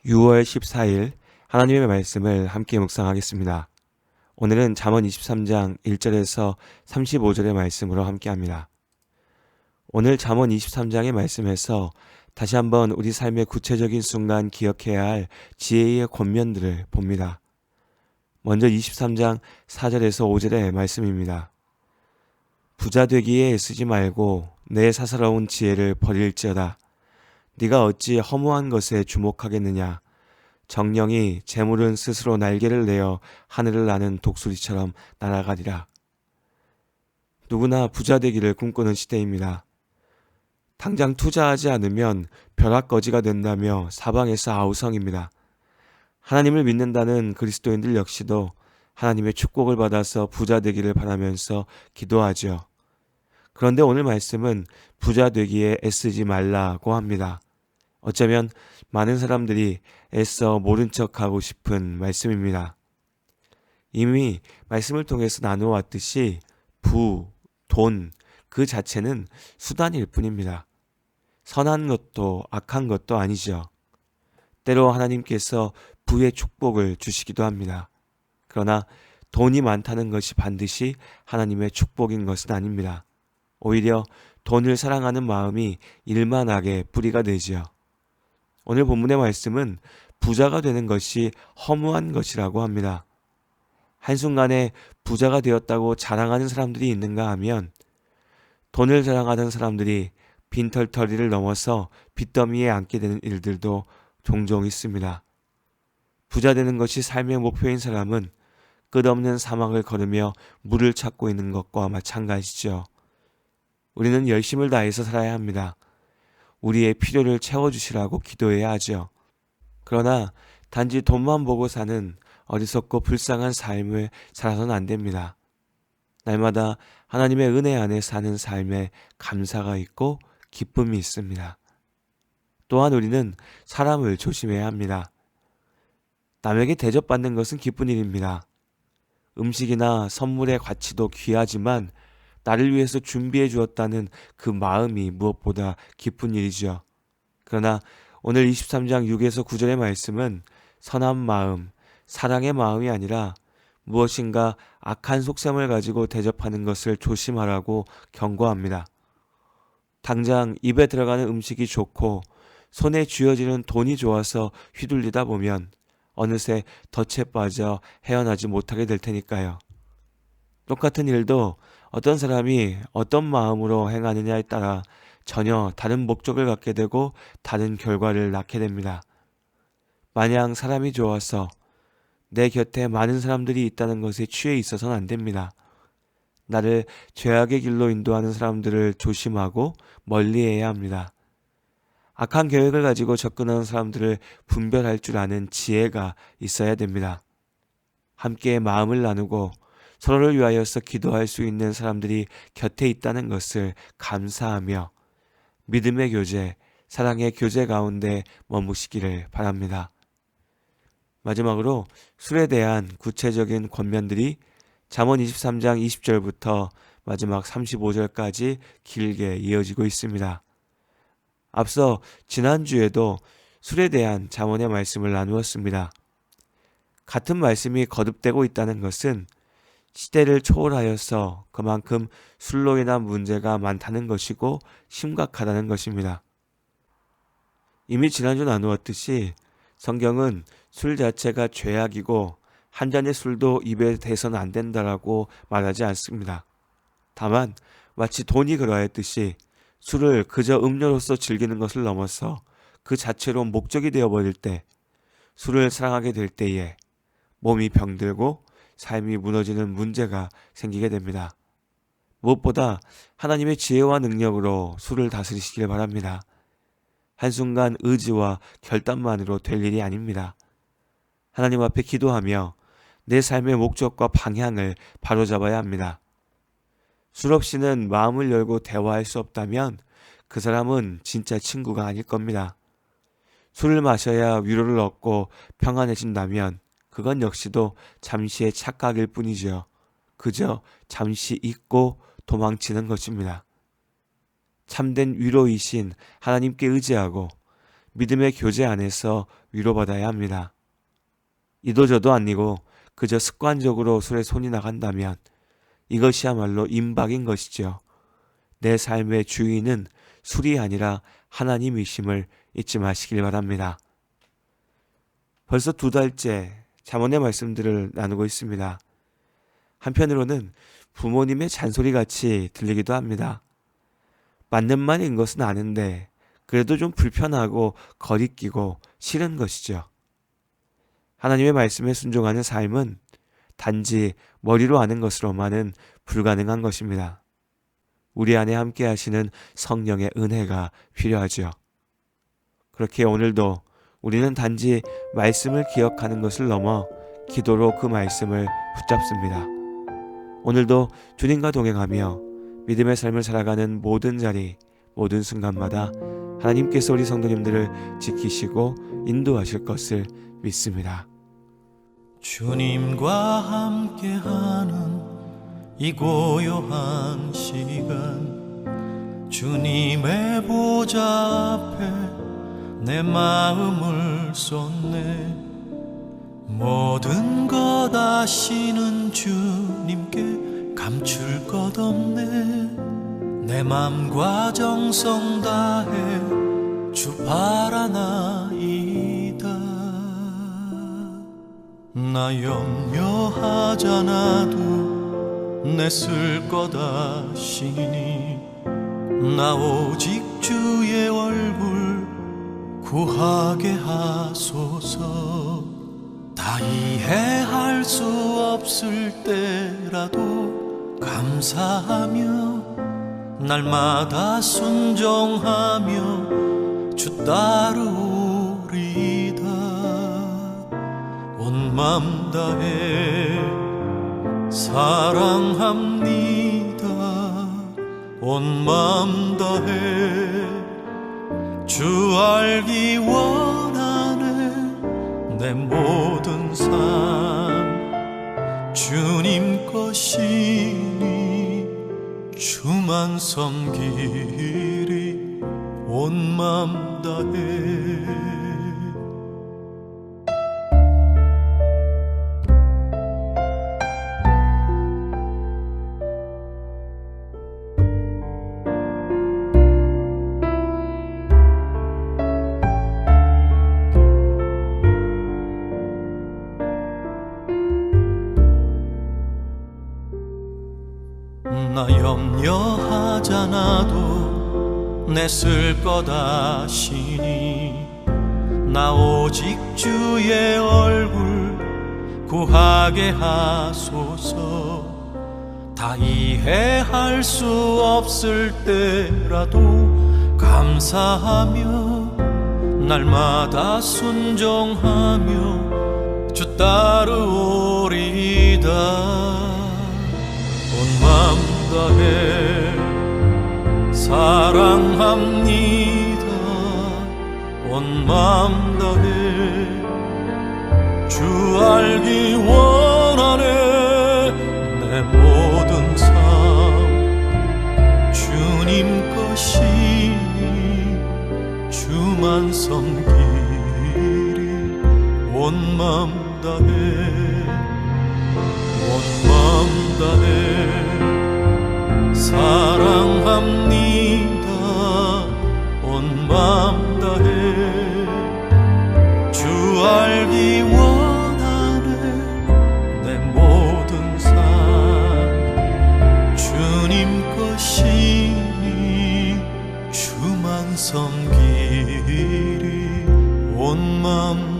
6월 14일 하나님의 말씀을 함께 묵상하겠습니다. 오늘은 잠언 23장 1절에서 35절의 말씀으로 함께합니다. 오늘 잠언 23장의 말씀에서 다시 한번 우리 삶의 구체적인 순간 기억해야 할 지혜의 권면들을 봅니다. 먼저 23장 4절에서 5절의 말씀입니다. 부자 되기에 애쓰지 말고 내 사사로운 지혜를 버릴지어다. 네가 어찌 허무한 것에 주목하겠느냐. 정령이 재물은 스스로 날개를 내어 하늘을 나는 독수리처럼 날아가리라. 누구나 부자 되기를 꿈꾸는 시대입니다. 당장 투자하지 않으면 벼락거지가 된다며 사방에서 아우성입니다. 하나님을 믿는다는 그리스도인들 역시도 하나님의 축복을 받아서 부자 되기를 바라면서 기도하죠. 그런데 오늘 말씀은 부자 되기에 애쓰지 말라고 합니다. 어쩌면 많은 사람들이 애써 모른 척하고 싶은 말씀입니다. 이미 말씀을 통해서 나누어왔듯이 돈, 그 자체는 수단일 뿐입니다. 선한 것도 악한 것도 아니죠. 때로 하나님께서 부의 축복을 주시기도 합니다. 그러나 돈이 많다는 것이 반드시 하나님의 축복인 것은 아닙니다. 오히려 돈을 사랑하는 마음이 일만하게 뿌리가 되지요. 오늘 본문의 말씀은 부자가 되는 것이 허무한 것이라고 합니다. 한순간에 부자가 되었다고 자랑하는 사람들이 있는가 하면 돈을 자랑하는 사람들이 빈털터리를 넘어서 빚더미에 앉게 되는 일들도 종종 있습니다. 부자 되는 것이 삶의 목표인 사람은 끝없는 사막을 걸으며 물을 찾고 있는 것과 마찬가지죠. 우리는 열심을 다해서 살아야 합니다. 우리의 필요를 채워주시라고 기도해야 하죠. 그러나 단지 돈만 보고 사는 어리석고 불쌍한 삶을 살아서는 안 됩니다. 날마다 하나님의 은혜 안에 사는 삶에 감사가 있고 기쁨이 있습니다. 또한 우리는 사람을 조심해야 합니다. 남에게 대접받는 것은 기쁜 일입니다. 음식이나 선물의 가치도 귀하지만 나를 위해서 준비해 주었다는 그 마음이 무엇보다 기쁜 일이죠. 그러나 오늘 23장 6에서 9절의 말씀은 선한 마음, 사랑의 마음이 아니라 무엇인가 악한 속셈을 가지고 대접하는 것을 조심하라고 경고합니다. 당장 입에 들어가는 음식이 좋고 손에 쥐어지는 돈이 좋아서 휘둘리다 보면 어느새 덫에 빠져 헤어나지 못하게 될 테니까요. 똑같은 일도 어떤 사람이 어떤 마음으로 행하느냐에 따라 전혀 다른 목적을 갖게 되고 다른 결과를 낳게 됩니다. 마냥 사람이 좋아서 내 곁에 많은 사람들이 있다는 것에 취해 있어서는 안 됩니다. 나를 죄악의 길로 인도하는 사람들을 조심하고 멀리해야 합니다. 악한 계획을 가지고 접근하는 사람들을 분별할 줄 아는 지혜가 있어야 됩니다. 함께 마음을 나누고 서로를 위하여서 기도할 수 있는 사람들이 곁에 있다는 것을 감사하며 믿음의 교제, 사랑의 교제 가운데 머무시기를 바랍니다. 마지막으로 술에 대한 구체적인 권면들이 잠언 23장 20절부터 마지막 35절까지 길게 이어지고 있습니다. 앞서 지난주에도 술에 대한 잠언의 말씀을 나누었습니다. 같은 말씀이 거듭되고 있다는 것은 시대를 초월하여서 그만큼 술로 인한 문제가 많다는 것이고 심각하다는 것입니다. 이미 지난주 나누었듯이 성경은 술 자체가 죄악이고 한 잔의 술도 입에 대서는 안 된다라고 말하지 않습니다. 다만 마치 돈이 그러했듯이 술을 그저 음료로서 즐기는 것을 넘어서 그 자체로 목적이 되어버릴 때, 술을 사랑하게 될 때에 몸이 병들고 삶이 무너지는 문제가 생기게 됩니다. 무엇보다 하나님의 지혜와 능력으로 술을 다스리시길 바랍니다. 한순간 의지와 결단만으로 될 일이 아닙니다. 하나님 앞에 기도하며 내 삶의 목적과 방향을 바로잡아야 합니다. 술 없이는 마음을 열고 대화할 수 없다면 그 사람은 진짜 친구가 아닐 겁니다. 술을 마셔야 위로를 얻고 평안해진다면 그건 역시도 잠시의 착각일 뿐이죠. 그저 잠시 잊고 도망치는 것입니다. 참된 위로이신 하나님께 의지하고 믿음의 교제 안에서 위로받아야 합니다. 이도저도 아니고 그저 습관적으로 술에 손이 나간다면 이것이야말로 임박인 것이죠. 내 삶의 주인은 술이 아니라 하나님이심을 잊지 마시길 바랍니다. 벌써 2달째 잠언의 말씀들을 나누고 있습니다. 한편으로는 부모님의 잔소리같이 들리기도 합니다. 맞는 말인 것은 아는데 그래도 좀 불편하고 거리끼고 싫은 것이죠. 하나님의 말씀에 순종하는 삶은 단지 머리로 아는 것으로만은 불가능한 것입니다. 우리 안에 함께 하시는 성령의 은혜가 필요하죠. 그렇게 오늘도 우리는 단지 말씀을 기억하는 것을 넘어 기도로 그 말씀을 붙잡습니다. 오늘도 주님과 동행하며 믿음의 삶을 살아가는 모든 자리, 모든 순간마다 하나님께서 우리 성도님들을 지키시고 인도하실 것을 믿습니다. 주님과 함께하는 이 고요한 시간, 주님의 보좌 앞에 내 마음을 쏟네. 모든 것 아시는 주님께 감출 것 없네. 내 맘과 정성 다해 주 바라나이다. 나 염려하잖아도 내 쓸 것 아시니, 나 오직 주의 얼굴 구하게 하소서. 다 이해할 수 없을 때라도 감사하며 날마다 순종하며 주 따르오리다. 온 맘 다해 사랑합니다. 온 맘 다해 주 알기 원하네. 내 모든 삶 주님 것이니 주만 섬기리. 온 맘 다해. 나 염려하잖아도 내 쓸 것 아시니, 나 오직 주의 얼굴 구하게 하소서. 다 이해할 수 없을 때라도 감사하며 날마다 순종하며 주 따르오리다. 온 맘 다해 사랑합니다. 온 맘 다해 주 알기 원하네. 내 모든 삶 주님 것이니 주만 섬기리. 온 맘 다해 온 맘 다해 사랑합니다. 온 맘 다해 주 알기 원하네. 내 모든 삶 주님 것이니 주만 섬기리. 온 맘